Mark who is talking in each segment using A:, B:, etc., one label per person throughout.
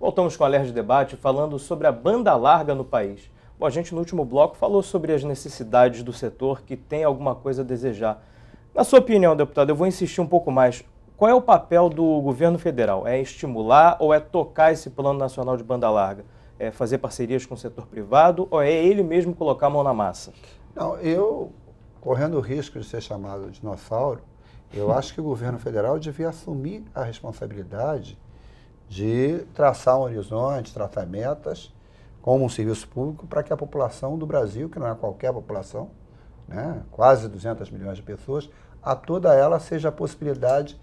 A: Voltamos com o Alerj Debate falando sobre a banda larga no país. Bom, a gente no último bloco falou sobre as necessidades do setor que tem alguma coisa a desejar. Na sua opinião, deputado, eu vou insistir um pouco mais. Qual é o papel do governo federal? É estimular ou é tocar esse plano nacional de banda larga? É fazer parcerias com o setor privado ou é ele mesmo colocar a mão na massa?
B: Não, eu, correndo o risco de ser chamado de dinossauro, eu acho que o governo federal devia assumir a responsabilidade de traçar um horizonte, traçar metas, como um serviço público, para que a população do Brasil, que não é qualquer população, né, quase 200 milhões de pessoas, a toda ela seja a possibilidade,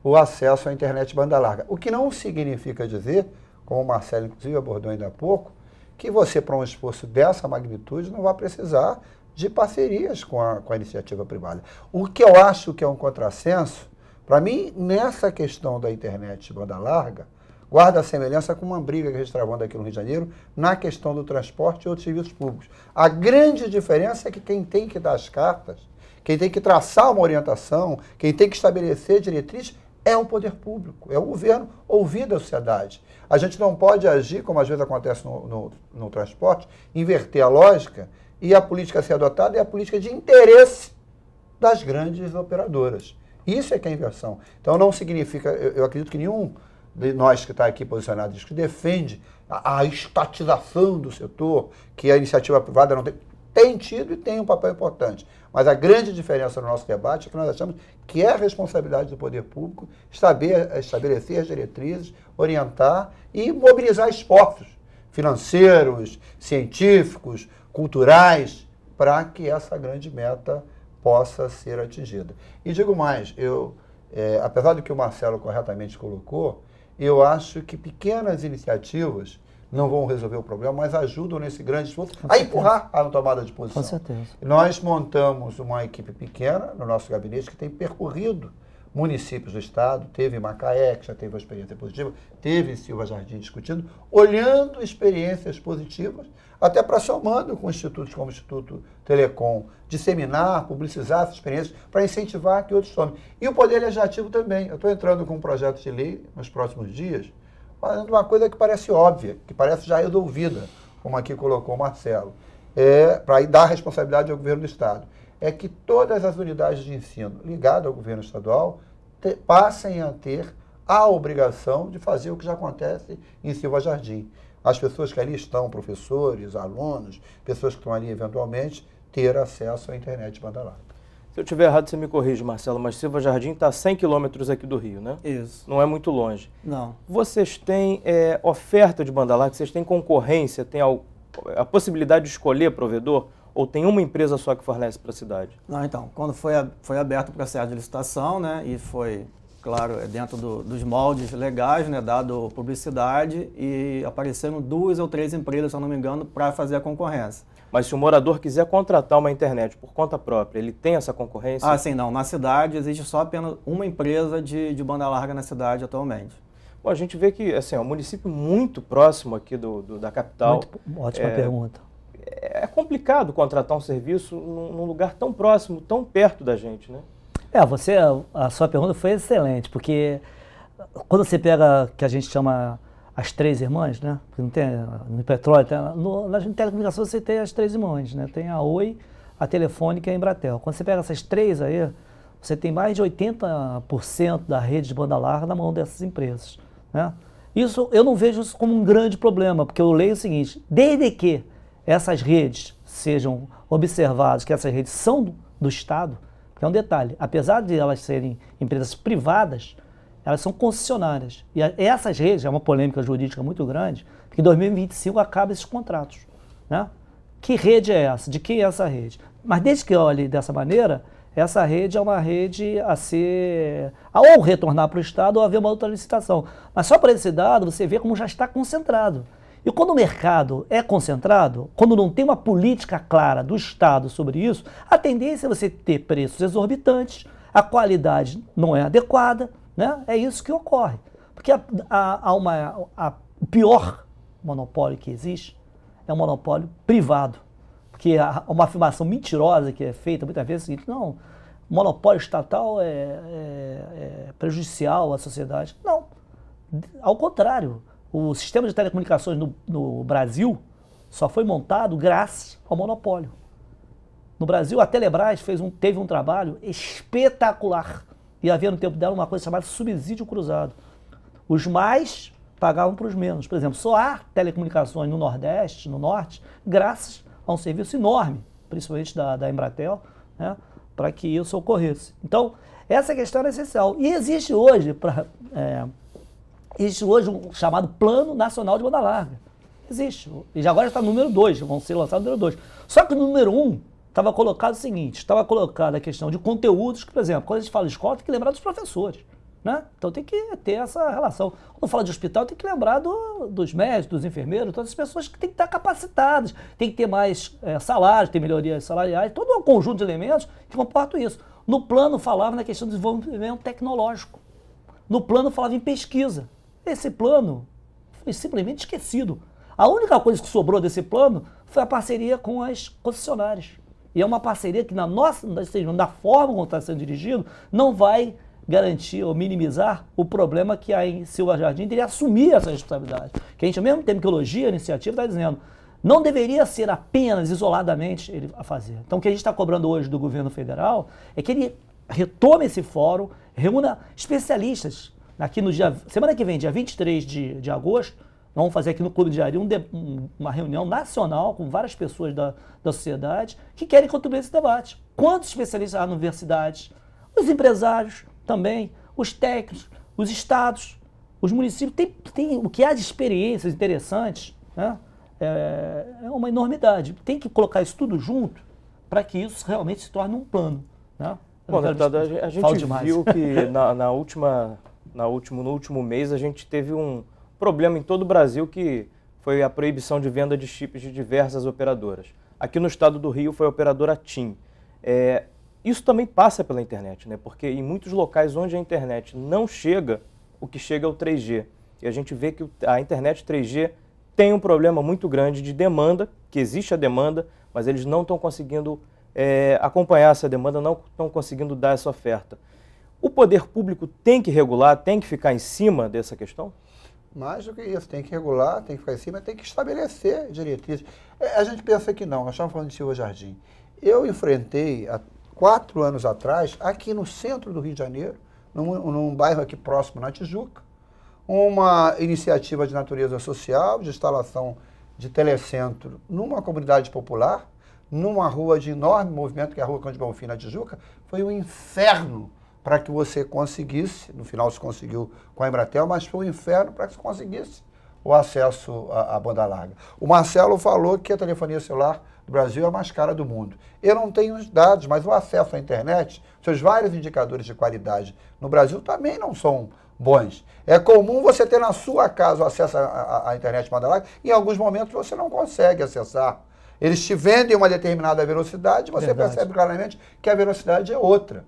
B: o acesso à internet banda larga. O que não significa dizer, como o Marcelo inclusive abordou ainda há pouco, que você, para um esforço dessa magnitude, não vai precisar de parcerias com a iniciativa privada. O que eu acho que é um contrassenso, para mim, nessa questão da internet banda larga, guarda a semelhança com uma briga que a gente travando aqui no Rio de Janeiro na questão do transporte e outros serviços públicos. A grande diferença é que quem tem que dar as cartas, quem tem que traçar uma orientação, quem tem que estabelecer diretrizes é o poder público, é o governo ouvir a sociedade. A gente não pode agir, como às vezes acontece no transporte, inverter a lógica e a política a ser adotada é a política de interesse das grandes operadoras. Isso é que é a inversão. Então não significa, eu acredito que nenhum de nós que está aqui posicionado, que defende a estatização do setor, que a iniciativa privada não tem tido e tem um papel importante. Mas a grande diferença no nosso debate é que nós achamos que é a responsabilidade do poder público estabelecer as diretrizes, orientar e mobilizar esforços financeiros, científicos, culturais, para que essa grande meta possa ser atingida. E digo mais, apesar do que o Marcelo corretamente colocou, eu acho que pequenas iniciativas não vão resolver o problema, mas ajudam nesse grande esforço a empurrar a tomada de posição.
C: Com certeza.
B: Nós montamos uma equipe pequena no nosso gabinete que tem percorrido municípios do estado, teve em Macaé, que já teve uma experiência positiva, teve em Silva Jardim discutindo, olhando experiências positivas, até para somando com institutos como o Instituto Telecom, disseminar, publicizar essas experiências para incentivar que outros tomem. E o Poder Legislativo também. Eu estou entrando com um projeto de lei nos próximos dias, fazendo uma coisa que parece óbvia, que parece já resolvida, como aqui colocou o Marcelo, para dar responsabilidade ao governo do estado. É que todas as unidades de ensino ligadas ao governo estadual passem a ter a obrigação de fazer o que já acontece em Silva Jardim. As pessoas que ali estão, professores, alunos, pessoas que estão ali eventualmente, ter acesso à internet banda larga.
A: Se eu estiver errado, você me corrige, Marcelo, mas Silva Jardim está a 100 quilômetros aqui do Rio, né?
C: Isso.
A: Não é muito longe.
C: Não.
A: Vocês têm oferta de banda larga, vocês têm concorrência, tem a possibilidade de escolher provedor? Ou tem uma empresa só que fornece para a cidade?
C: Não, então, quando foi aberto o processo de licitação, né, e foi, claro, dentro dos moldes legais, né, dado publicidade, e apareceram 2 ou 3 empresas, se eu não me engano, para fazer a concorrência.
A: Mas se o morador quiser contratar uma internet por conta própria, ele tem essa concorrência?
C: Ah, sim, não. Na cidade existe só apenas uma empresa de banda larga na cidade atualmente.
A: Bom, a gente vê que assim, é um município muito próximo aqui da capital.
D: Ótima pergunta.
A: É complicado contratar um serviço num lugar tão próximo, tão perto da gente, né?
D: A sua pergunta foi excelente, porque quando você pega, que a gente chama as 3 irmãs, né? Porque não tem, no petróleo, nas telecomunicações você tem as 3 irmãs, né? Tem a Oi, a Telefônica e a Embratel. Quando você pega essas 3 aí, você tem mais de 80% da rede de banda larga na mão dessas empresas, né? Isso, eu não vejo isso como um grande problema, porque eu leio o seguinte: desde que essas redes sejam observadas, que essas redes são do Estado, que é um detalhe, apesar de elas serem empresas privadas, elas são concessionárias. E essas redes, é uma polêmica jurídica muito grande, porque em 2025 acabam esses contratos, né? Que rede é essa? De quem é essa rede? Mas desde que eu olhe dessa maneira, essa rede é uma rede a ser, ou retornar para o Estado ou haver uma outra licitação. Mas só para esse dado você vê como já está concentrado. E quando o mercado é concentrado, quando não tem uma política clara do Estado sobre isso, a tendência é você ter preços exorbitantes, a qualidade não é adequada, né? É isso que ocorre. Porque o pior monopólio que existe é o monopólio privado. Porque uma afirmação mentirosa que é feita muitas vezes é o seguinte: não, o monopólio estatal é prejudicial à sociedade. Não, ao contrário. o sistema de telecomunicações no Brasil só foi montado graças ao monopólio. No Brasil, a Telebrás teve um trabalho espetacular. E havia no tempo dela uma coisa chamada subsídio cruzado. Os mais pagavam para os menos. Por exemplo, só há telecomunicações no Nordeste, no Norte, graças a um serviço enorme, principalmente da Embratel, né, para que isso ocorresse. Então, essa questão é essencial. E existe hoje um chamado Plano Nacional de Banda Larga. Existe. E já agora está no número 2, vão ser lançados no número 2. Só que no número 1 estava colocado o seguinte, estava colocada a questão de conteúdos que, por exemplo, quando a gente fala de escola, tem que lembrar dos professores. Né? Então tem que ter essa relação. Quando fala de hospital, tem que lembrar dos médicos, dos enfermeiros, todas as pessoas que têm que estar capacitadas, tem que ter mais salários, ter melhorias salariais, todo um conjunto de elementos que comportam isso. No plano falava na questão do desenvolvimento tecnológico. No plano falava em pesquisa. Esse plano foi simplesmente esquecido. A única coisa que sobrou desse plano foi a parceria com as concessionárias. E é uma parceria que na forma como está sendo dirigido, não vai garantir ou minimizar o problema que há em Silva Jardim, teria assumir essa responsabilidade. Que a gente, ao mesmo tempo que elogia a iniciativa, está dizendo, não deveria ser apenas isoladamente ele a fazer. Então o que a gente está cobrando hoje do governo federal é que ele retome esse fórum, reúna especialistas. Aqui no semana que vem, dia 23 de agosto, vamos fazer aqui no Clube de Jari uma reunião nacional com várias pessoas da sociedade que querem contribuir nesse debate. Quantos especialistas há na universidade? Os empresários também, os técnicos, os estados, os municípios. Tem o que há de experiências interessantes, né? É uma enormidade. Tem que colocar isso tudo junto para que isso realmente se torne um plano. Né?
A: Bom, deputado, a gente viu que no último mês a gente teve um problema em todo o Brasil que foi a proibição de venda de chips de diversas operadoras. Aqui no estado do Rio foi a operadora TIM. Isso também passa pela internet, né? Porque em muitos locais onde a internet não chega, o que chega é o 3G. E a gente vê que a internet 3G tem um problema muito grande de demanda, que existe a demanda, mas eles não estão conseguindo acompanhar essa demanda, não estão conseguindo dar essa oferta. O poder público tem que regular, tem que ficar em cima dessa questão?
B: Mais do que isso, tem que regular, tem que ficar em cima, tem que estabelecer diretrizes. A gente pensa que não, nós estamos falando de Silva Jardim. Eu enfrentei, há 4 anos atrás, aqui no centro do Rio de Janeiro, num bairro aqui próximo, na Tijuca, uma iniciativa de natureza social, de instalação de telecentro numa comunidade popular, numa rua de enorme movimento, que é a Rua Cândido Bonfim, na Tijuca. Foi um inferno para que você conseguisse, no final se conseguiu com a Embratel, mas foi um inferno para que você conseguisse o acesso à banda larga. O Marcelo falou que a telefonia celular do Brasil é a mais cara do mundo. Eu não tenho os dados, mas o acesso à internet, seus vários indicadores de qualidade no Brasil também não são bons. É comum você ter na sua casa o acesso à internet banda larga, e em alguns momentos você não consegue acessar. Eles te vendem uma determinada velocidade, você percebe claramente que a velocidade é outra.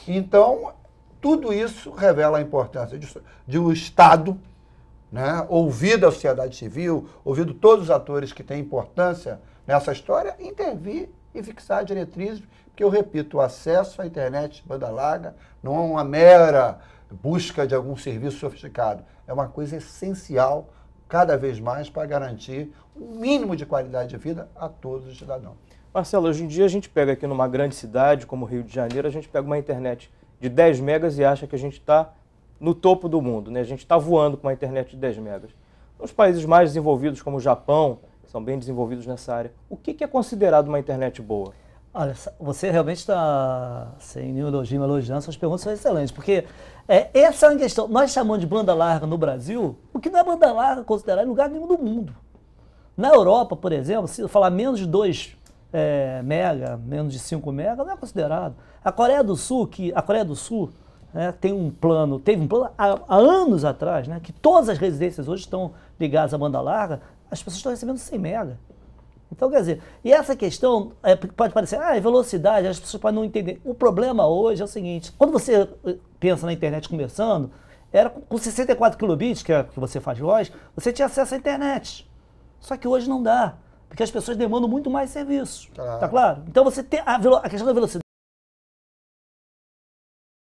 B: Então, tudo isso revela a importância de o Estado, né, ouvido a sociedade civil, ouvido todos os atores que têm importância nessa história, intervir e fixar diretrizes, porque eu repito, o acesso à internet banda larga não é uma mera busca de algum serviço sofisticado, é uma coisa essencial cada vez mais para garantir um mínimo de qualidade de vida a todos os cidadãos.
A: Marcelo, hoje em dia a gente pega aqui numa grande cidade como Rio de Janeiro, a gente pega uma internet de 10 megas e acha que a gente está no topo do mundo, né? A gente está voando com uma internet de 10 megas. Nos países mais desenvolvidos, como o Japão, que são bem desenvolvidos nessa área, o que é considerado uma internet boa?
D: Olha, você realmente está, sem nenhum elogio, elogiando, suas perguntas são excelentes, porque essa é uma questão. Nós chamamos de banda larga no Brasil, o que não é banda larga considerada em lugar nenhum do mundo. Na Europa, por exemplo, se falar menos de 2 mega, menos de 5 mega, não é considerado. A Coreia do Sul, teve um plano há anos atrás, né, que todas as residências hoje estão ligadas à banda larga, as pessoas estão recebendo 100 mega. Então, quer dizer, e essa questão pode parecer, velocidade, as pessoas podem não entender. O problema hoje é o seguinte, quando você pensa na internet começando, era com 64 kilobits, que é que você faz voz, você tinha acesso à internet. Só que hoje não dá, porque as pessoas demandam muito mais serviço. Tá claro? Então você tem a questão da velocidade.